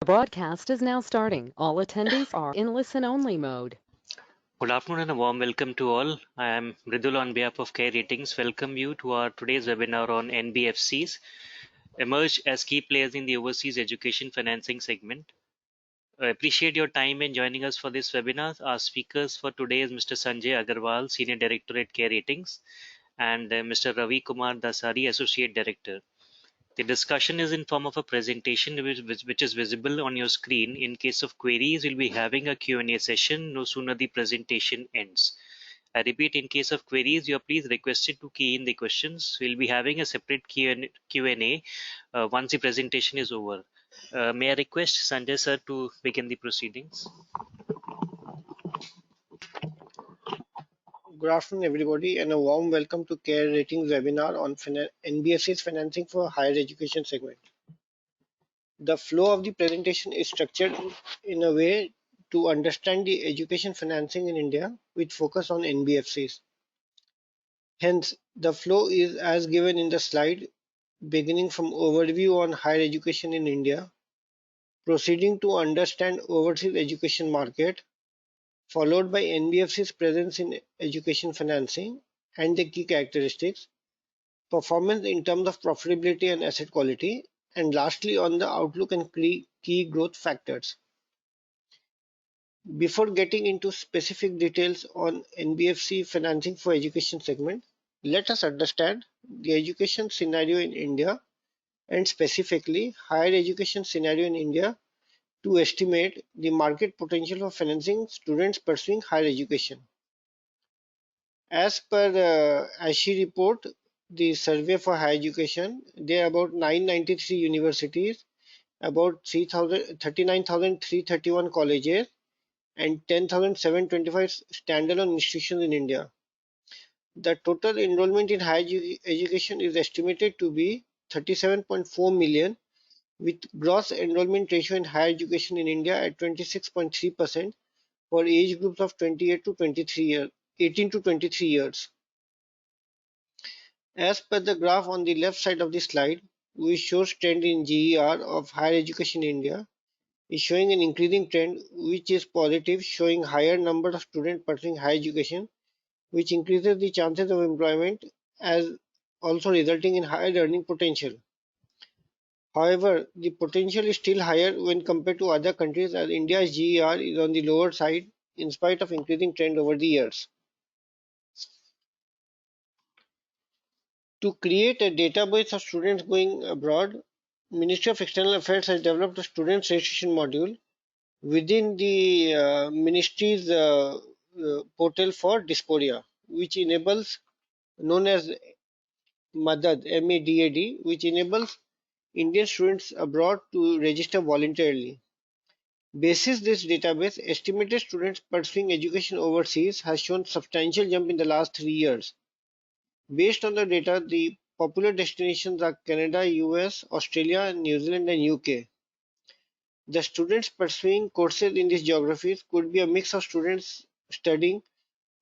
The broadcast is now starting. All attendees are in listen-only mode. Good afternoon and a warm welcome to all. I am Mridul on behalf of Care Ratings. Welcome you to our today's webinar on NBFCs emerge as key players in the overseas education financing segment. I appreciate your time in joining us for this webinar. Our speakers for today is Mr. Sanjay Agarwal, Senior Director at Care Ratings, and Mr. Ravi Kumar Dasari, Associate Director. The discussion is in form of a presentation which is visible on your screen. In case of queries, we'll be having a Q&A session no sooner the presentation ends. I repeat, in case of queries, you are please requested to key in the questions. We'll be having a separate Q&A once the presentation is over. May I request Sanjay sir to begin the proceedings? Good afternoon, everybody, and a warm welcome to Care Ratings webinar on NBFC's financing for higher education segment. The flow of the presentation is structured in a way to understand the education financing in India with focus on NBFCs. Hence, the flow is as given in the slide, beginning from overview on higher education in India, proceeding to understand overseas education market, followed by NBFC's presence in education financing and the key characteristics, performance in terms of profitability and asset quality, and lastly on the outlook and key growth factors. Before getting into specific details on NBFC financing for education segment, let us understand the education scenario in India and specifically higher education scenario in India to estimate the market potential for financing students pursuing higher education. As per the ASHI report, the survey for higher education, there are about 993 universities, about 39,331 colleges, and 10,725 standalone institutions in India. The total enrollment in higher education is estimated to be 37.4 million, with gross enrollment ratio in higher education in India at 26.3% for age groups of 28 to 23 years, 18 to 23 years. As per the graph on the left side of the slide, which shows trend in GER of higher education in India, is showing an increasing trend which is positive, showing higher number of students pursuing higher education, which increases the chances of employment as also resulting in higher earning potential. However, the potential is still higher when compared to other countries as India's GER is on the lower side in spite of increasing trend over the years. To create a database of students going abroad, Ministry of External Affairs has developed a student registration module within the ministry's portal for dysphoria, which enables, known as MADAD, M-A-D-A-D, which enables Indian students abroad to register voluntarily. Basis this database, estimated students pursuing education overseas has shown substantial jump in the last 3 years. Based on the data, the popular destinations are Canada, US, Australia, New Zealand, and UK. The students pursuing courses in these geographies could be a mix of students studying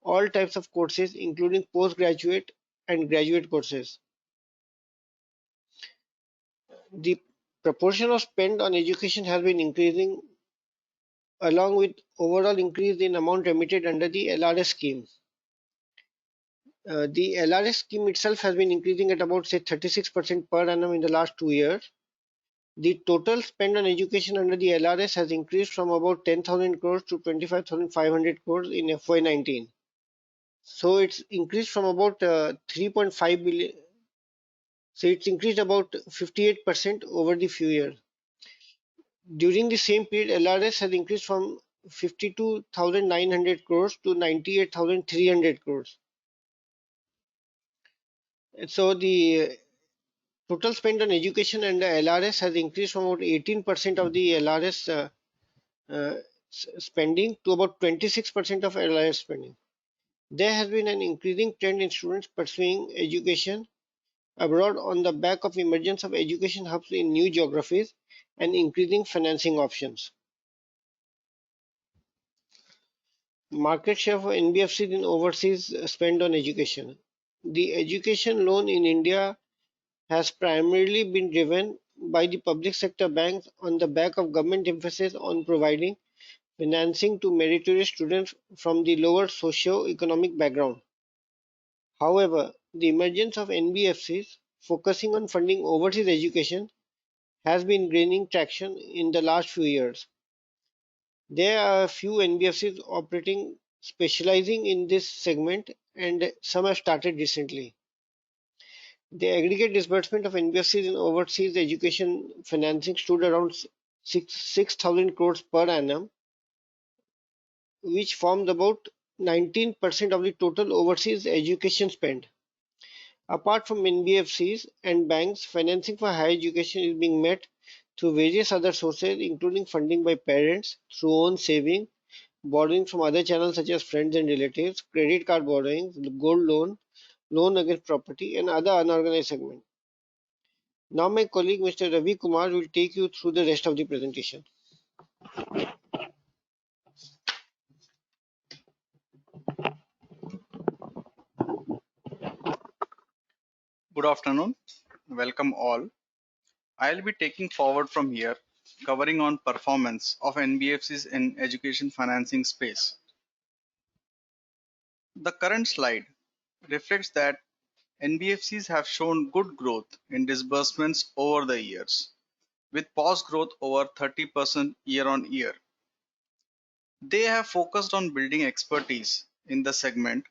all types of courses, including postgraduate and graduate courses. The proportion of spend on education has been increasing along with overall increase in amount remitted under the LRS scheme. The LRS scheme itself has been increasing at about say 36% per annum in the last 2 years. The total spend on education under the LRS has increased from about 10,000 crores to 25,500 crores in FY19. So it's increased from about 3.5 billion. So it's increased about 58% over the few years. During the same period, LRS has increased from 52,900 crores to 98,300 crores. So the total spend on education and the LRS has increased from about 18% of the LRS spending to about 26% of LRS spending. There has been an increasing trend in students pursuing education abroad on the back of emergence of education hubs in new geographies and increasing financing options. Market share for NBFCs in overseas spend on education. The education loan in India has primarily been driven by the public sector banks on the back of government emphasis on providing financing to meritorious students from the lower socio-economic background. However, the emergence of NBFCs focusing on funding overseas education has been gaining traction in the last few years. There are a few NBFCs operating specializing in this segment, and some have started recently. The aggregate disbursement of NBFCs in overseas education financing stood around 6,000 crores per annum, which forms about 19% of the total overseas education spend. Apart from NBFCs and banks, financing for higher education is being met through various other sources, including funding by parents through own saving, borrowing from other channels such as friends and relatives, credit card borrowings, gold loan, loan against property, and other unorganized segments. Now my colleague Mr. Ravi Kumar will take you through the rest of the presentation. Good afternoon. Welcome all. I'll be taking forward from here, covering on performance of NBFCs in education financing space. The current slide reflects that NBFCs have shown good growth in disbursements over the years, with POS growth over 30% year on year. They have focused on building expertise in the segment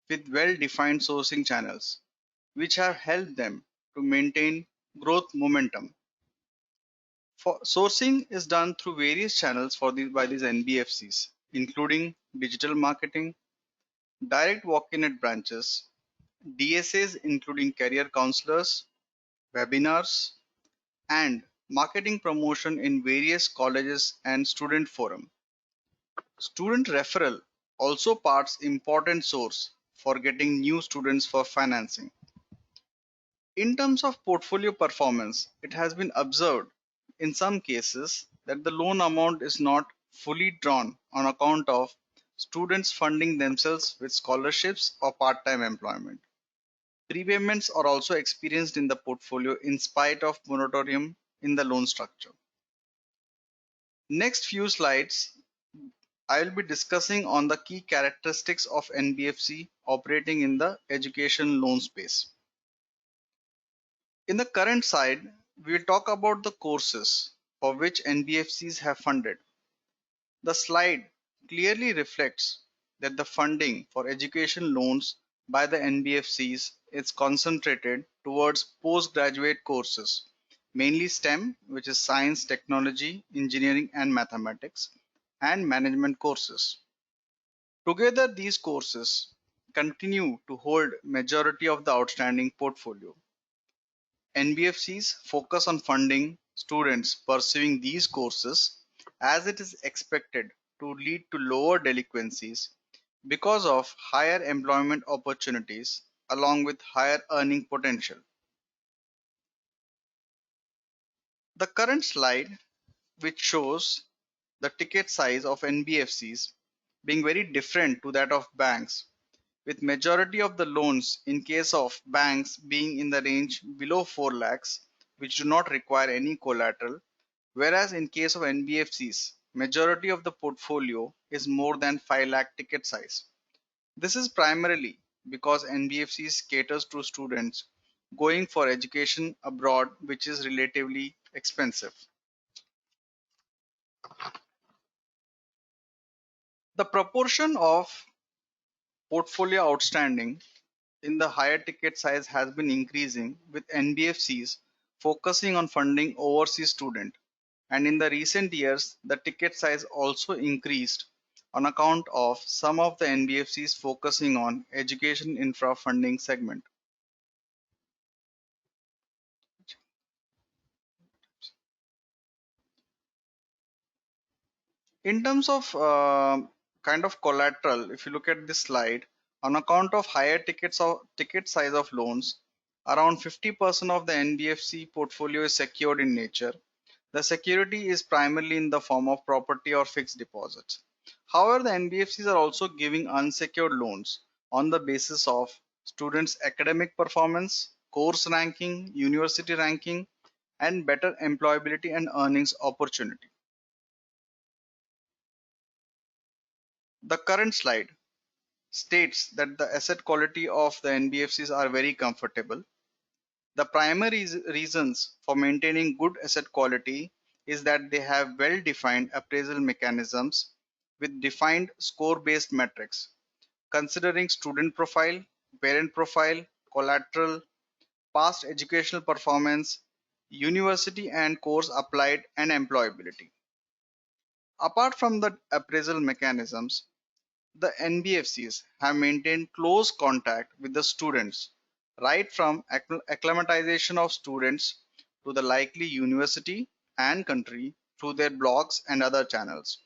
with well-defined sourcing channels, which have helped them to maintain growth momentum. Sourcing is done through various channels by these NBFCs, including digital marketing, direct walk-in at branches, DSAs including career counselors, webinars, and marketing promotion in various colleges and student forum. Student referral also parts important source for getting new students for financing. In terms of portfolio performance, it has been observed in some cases that the loan amount is not fully drawn on account of students funding themselves with scholarships or part-time employment. Prepayments are also experienced in the portfolio in spite of moratorium in the loan structure. Next few slides, I will be discussing on the key characteristics of NBFC operating in the education loan space. In the current slide, we will talk about the courses for which NBFCs have funded. The slide clearly reflects that the funding for education loans by the NBFCs is concentrated towards postgraduate courses, mainly STEM, which is science, technology, engineering, and mathematics, and management courses. Together, these courses continue to hold majority of the outstanding portfolio. NBFCs focus on funding students pursuing these courses as it is expected to lead to lower delinquencies because of higher employment opportunities along with higher earning potential. The current slide, which shows the ticket size of NBFCs being very different to that of banks, with majority of the loans in case of banks being in the range below 4 lakhs, which do not require any collateral, whereas in case of NBFCs, majority of the portfolio is more than 5 lakh ticket size. This is primarily because NBFCs caters to students going for education abroad, which is relatively expensive. The proportion of portfolio outstanding in the higher ticket size has been increasing, with NBFCs focusing on funding overseas students, and in the recent years the ticket size also increased on account of some of the NBFCs focusing on education infra funding segment. In terms of kind of collateral, if you look at this slide, on account of higher ticket size of loans, around 50% of the NBFC portfolio is secured in nature. The security is primarily in the form of property or fixed deposits. However, the NBFCs are also giving unsecured loans on the basis of students' academic performance, course ranking, university ranking, and better employability and earnings opportunity. The current slide states that the asset quality of the NBFCs are very comfortable. The primary reasons for maintaining good asset quality is that they have well-defined appraisal mechanisms with defined score-based metrics, considering student profile, parent profile, collateral, past educational performance, university and course applied, and employability. Apart from the appraisal mechanisms, the NBFCs have maintained close contact with the students, right from acclimatization of students to the likely university and country through their blogs and other channels.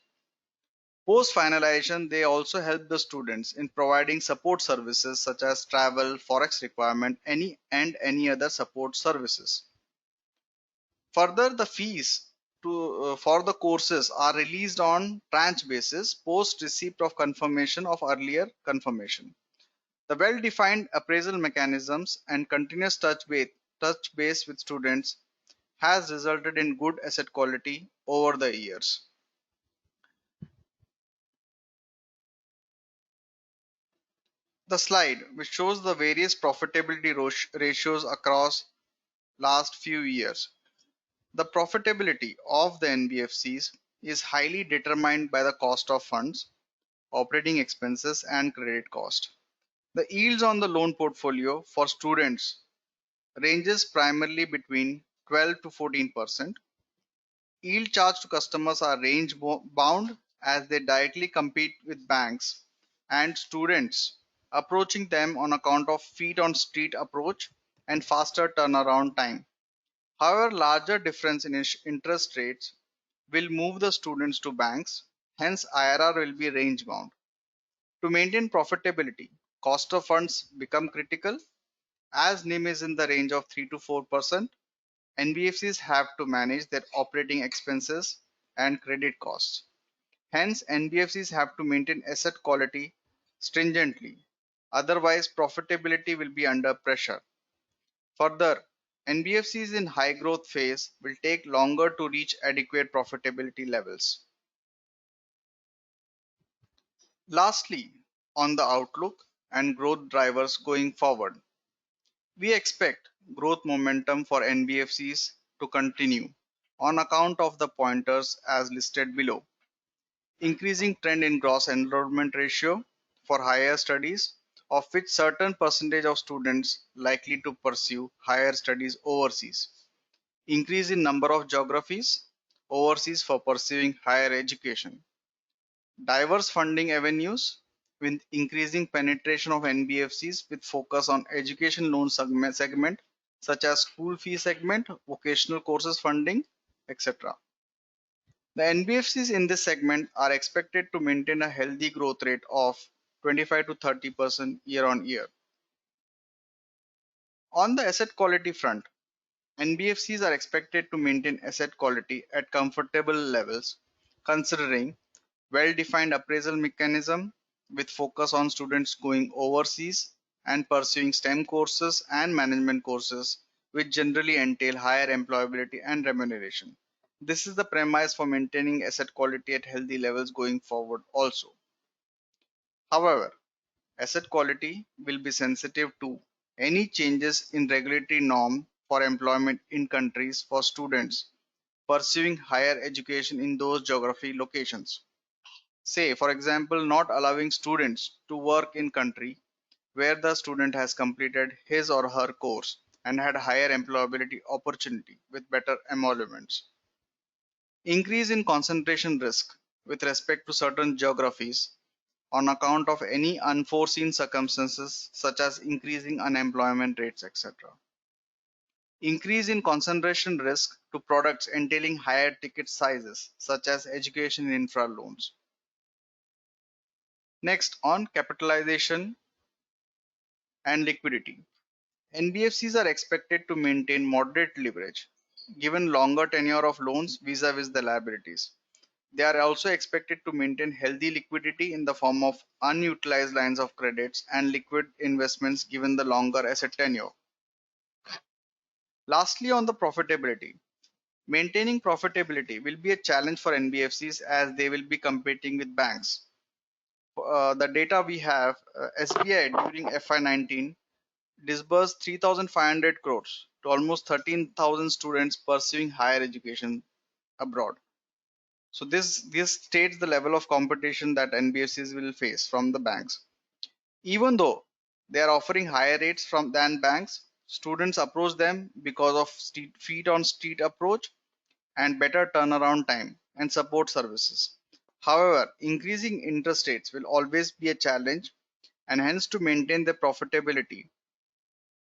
Post finalization, they also help the students in providing support services such as travel, forex requirement, any other support services. Further, the fees for the courses are released on tranche basis post receipt of confirmation of earlier confirmation. The well-defined appraisal mechanisms and continuous touch base with students has resulted in good asset quality over the years. The slide, which shows the various profitability ratios across last few years. The profitability of the NBFCs is highly determined by the cost of funds, operating expenses, and credit cost. The yields on the loan portfolio for students ranges primarily between 12 to 14%. Yield charged to customers are range bound as they directly compete with banks and students, approaching them on account of feet on street approach and faster turnaround time. However, larger difference in interest rates will move the students to banks, hence IRR will be range bound. To maintain profitability, cost of funds become critical. As NIM is in the range of 3 to 4%, NBFCs have to manage their operating expenses and credit costs. Hence, NBFCs have to maintain asset quality stringently. Otherwise, profitability will be under pressure. Further, NBFCs in high growth phase will take longer to reach adequate profitability levels. Lastly, on the outlook and growth drivers going forward, we expect growth momentum for NBFCs to continue on account of the pointers as listed below. Increasing trend in gross enrollment ratio for higher studies, of which certain percentage of students likely to pursue higher studies overseas. Increase in number of geographies overseas for pursuing higher education. Diverse funding avenues with increasing penetration of NBFCs with focus on education loan segment such as school fee segment, vocational courses funding, etc. The NBFCs in this segment are expected to maintain a healthy growth rate of 25 to 30% year on year. On the asset quality front, NBFCs are expected to maintain asset quality at comfortable levels considering well-defined appraisal mechanism with focus on students going overseas and pursuing STEM courses and management courses, which generally entail higher employability and remuneration. This is the premise for maintaining asset quality at healthy levels going forward also. However, asset quality will be sensitive to any changes in regulatory norm for employment in countries for students pursuing higher education in those geography locations. Say, for example, not allowing students to work in country where the student has completed his or her course and had higher employability opportunity with better emoluments. Increase in concentration risk with respect to certain geographies on account of any unforeseen circumstances such as increasing unemployment rates, etc. Increase in concentration risk to products entailing higher ticket sizes such as education infra loans. Next, on capitalization and liquidity. NBFCs are expected to maintain moderate leverage given longer tenure of loans vis-a-vis the liabilities. They are also expected to maintain healthy liquidity in the form of unutilized lines of credits and liquid investments given the longer asset tenure. Lastly, on the profitability, maintaining profitability will be a challenge for NBFCs as they will be competing with banks. The data we have, SBI during FY19 disbursed 3,500 crores to almost 13,000 students pursuing higher education abroad. So this states the level of competition that NBFCs will face from the banks. Even though they are offering higher rates than banks, students approach them because of feet on street approach and better turnaround time and support services. However, increasing interest rates will always be a challenge, and hence to maintain the profitability,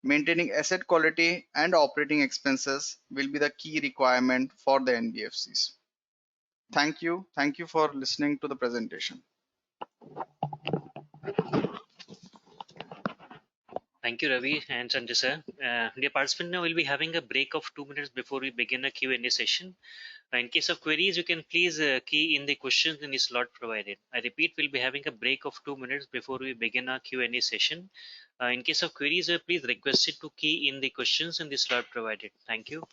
maintaining asset quality and operating expenses will be the key requirement for the NBFCs. Thank you. Thank you for listening to the presentation. Thank you, Ravi and Sanjay sir. Dear participant, now we'll be having a break of 2 minutes before we begin a Q&A session. In case of queries, you can please key in the questions in the slot provided. I repeat, we'll be having a break of 2 minutes before we begin our Q&A session. In case of queries, please request it to key in the questions in the slot provided. Thank you.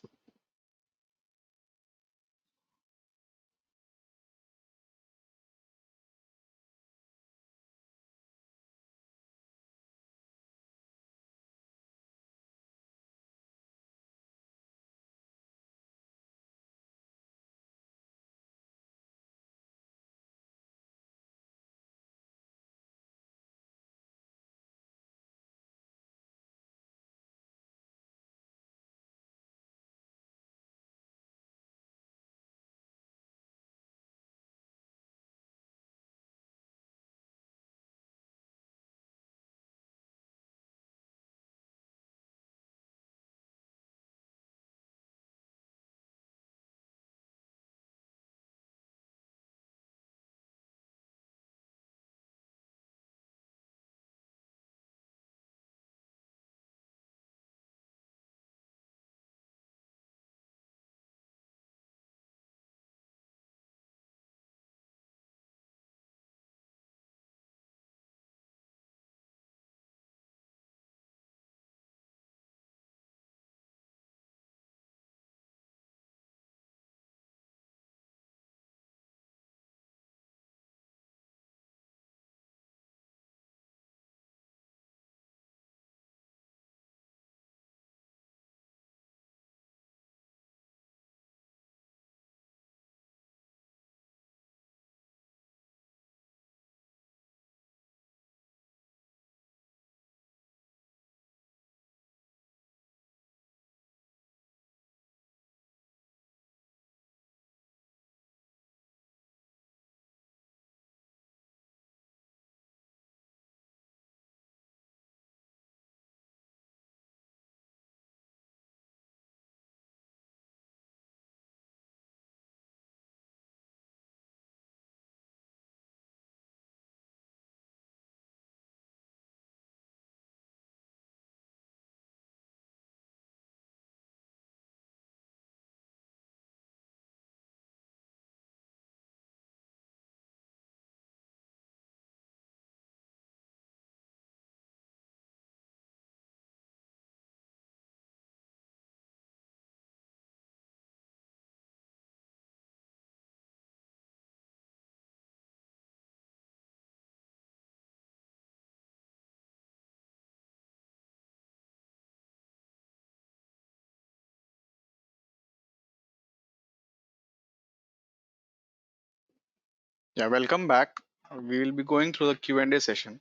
Yeah, welcome back. We will be going through the Q&A session.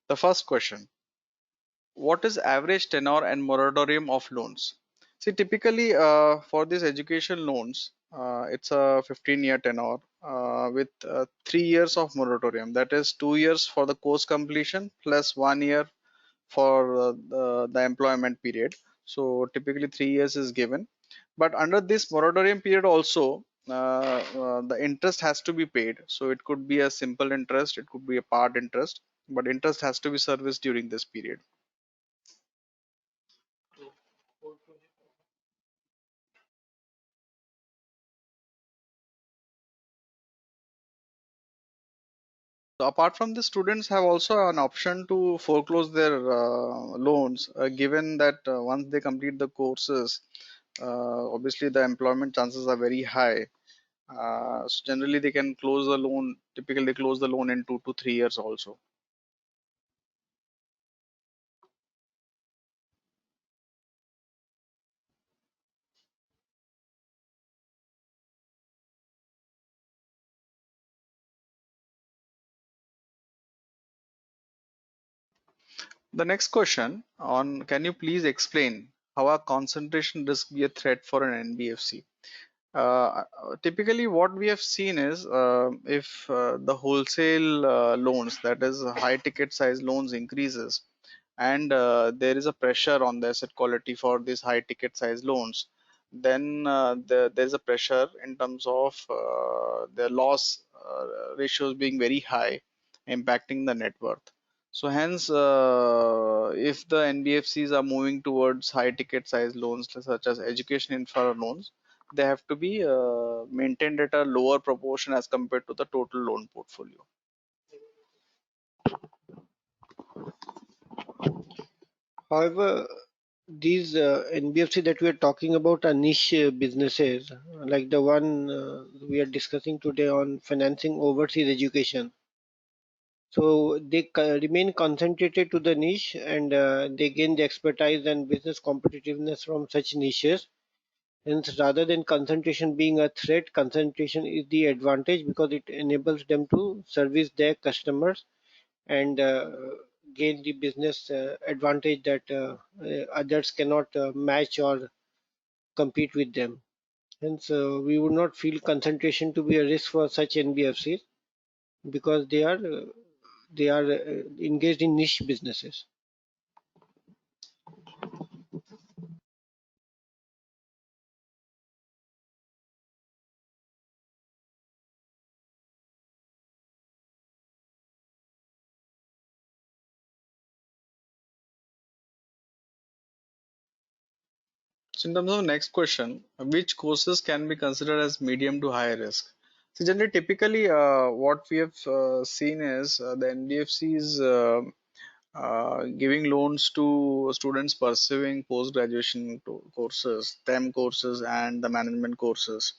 The first question: what is average tenor and moratorium of loans? See, typically for these education loans, it's a 15-year tenor with 3 years of moratorium. That is 2 years for the course completion plus 1 year for the employment period. So typically 3 years is given. But under this moratorium period also, the interest has to be paid. So it could be a simple interest, it could be a part interest, but interest has to be serviced during this period. So apart from this, students have also an option to foreclose their loans, given that once they complete the courses, obviously the employment chances are very high. So generally, they can close the loan. Typically, they close the loan in 2 to 3 years also. The next question on, can you please explain how a concentration risk be a threat for an NBFC? Typically, what we have seen is if the wholesale loans, that is high ticket size loans, increases, and there is a pressure on the asset quality for these high ticket size loans, then there's a pressure in terms of the loss ratios being very high, impacting the net worth. So hence, if the NBFCs are moving towards high ticket size loans such as education infra loans, they have to be maintained at a lower proportion as compared to the total loan portfolio. However, these NBFC that we are talking about are niche businesses, like the one we are discussing today on financing overseas education. So they remain concentrated to the niche, and they gain the expertise and business competitiveness from such niches. Hence, rather than concentration being a threat, concentration is the advantage because it enables them to service their customers and gain the business advantage that others cannot match or compete with them. Hence, we would not feel concentration to be a risk for such NBFCs because they are engaged in niche businesses. So in terms of next question, which courses can be considered as medium to high risk? So generally, typically, what we have seen is the NBFCs giving loans to students pursuing post-graduation courses, STEM courses, and the management courses,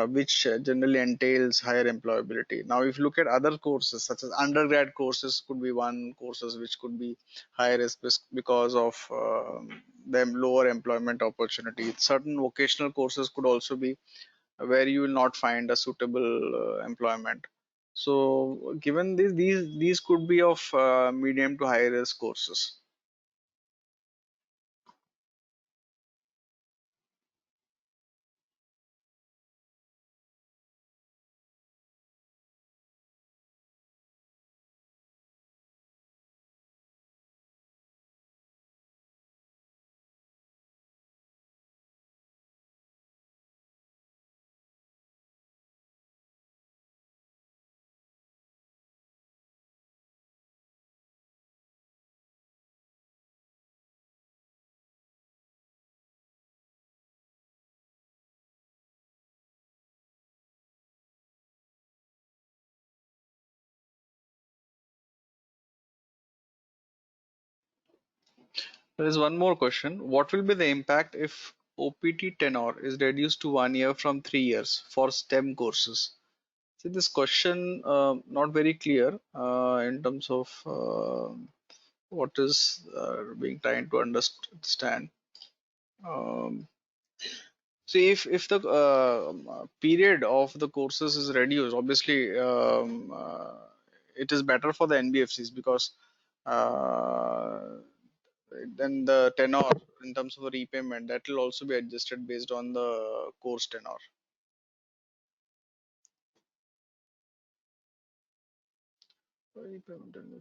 which generally entails higher employability. Now, if you look at other courses such as undergrad courses, could be one courses which could be high risk because of them lower employment opportunity. Certain vocational courses could also be where you will not find a suitable employment. So, given these could be of medium to high risk courses. There is one more question. What will be the impact if OPT tenure is reduced to 1 year from 3 years for STEM courses? See, this question not very clear in terms of what is being trying to understand. Um, See, if the period of the courses is reduced, obviously it is better for the NBFCs because uh, then the tenor in terms of repayment that will also be adjusted based on the course tenor. Repayment tenor,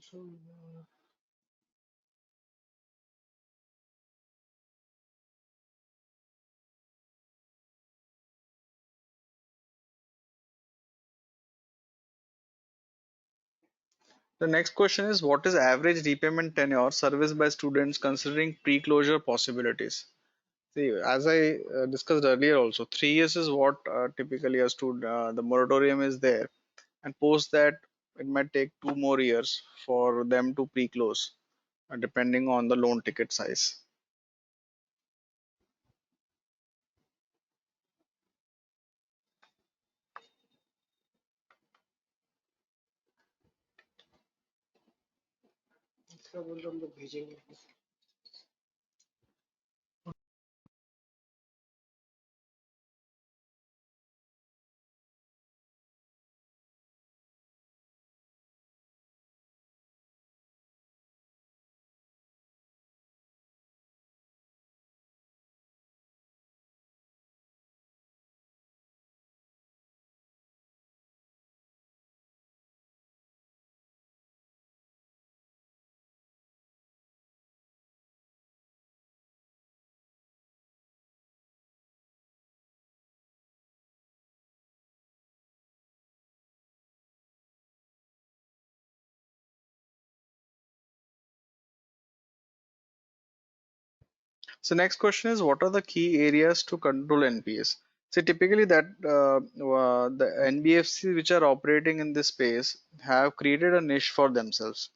the next question is, what is average repayment tenure serviced by students considering pre-closure possibilities? See, as I discussed earlier also, 3 years is what typically a student, the moratorium is there. And post that, it might take 2 more years for them to pre-close, depending on the loan ticket size. इसका बोल रहा हम लोग भेजेंगे। So next question is, what are the key areas to control NPS? So typically that the NBFCs which are operating in this space have created a niche for themselves,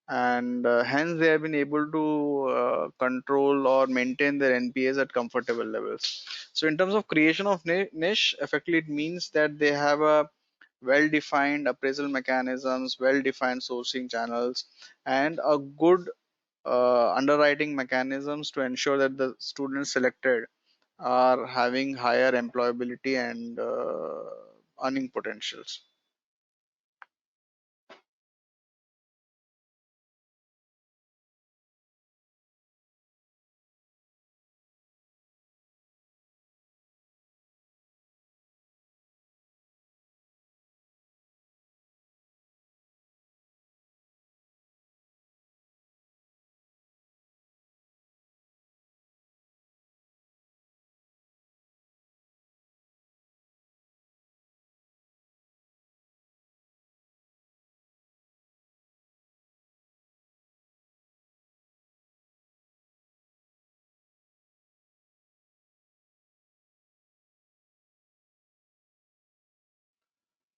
and hence they have been able to control or maintain their NPS at comfortable levels. So in terms of creation of niche, effectively it means that they have a well-defined appraisal mechanisms, well-defined sourcing channels, and a good underwriting mechanisms to ensure that the students selected are having higher employability and earning potentials.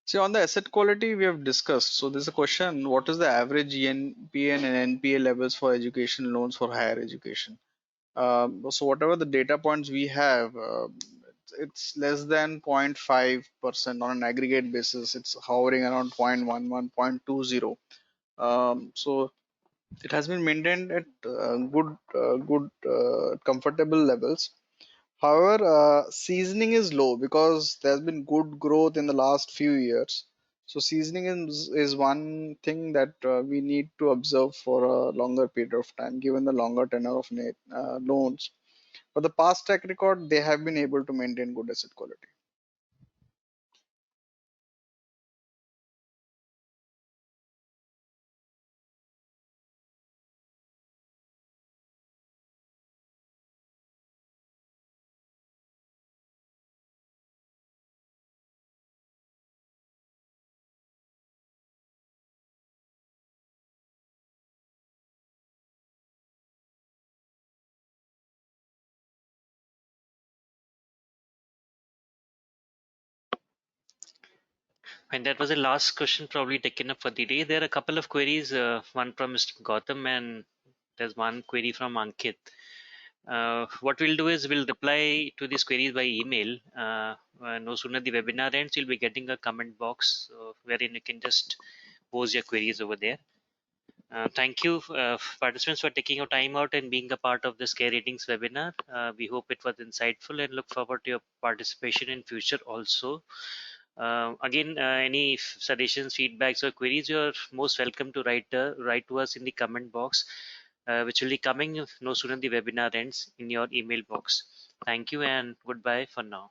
See, on the asset quality we have discussed. So there's a question: what is the average ENPA and NPA levels for education loans for higher education? So whatever the data points we have, it's less than 0.5% on an aggregate basis. It's hovering around 0.11, 0.20. So it has been maintained at good, comfortable levels. However, seasoning is low because there's been good growth in the last few years. So seasoning is one thing that we need to observe for a longer period of time, given the longer tenure of loans. But the past track record, they have been able to maintain good asset quality. And that was the last question probably taken up for the day. There are a couple of queries, one from Mr. Gautam and there's one query from Ankit. What we'll do is we'll reply to these queries by email. No sooner the webinar ends, you'll be getting a comment box wherein you can just pose your queries over there. Thank you, participants, for taking your time out and being a part of this Care Ratings webinar. We hope it was insightful and look forward to your participation in future also. Again, any suggestions, feedbacks, or queries, you're most welcome to write to us in the comment box, which will be coming no sooner the webinar ends in your email box. Thank you and goodbye for now.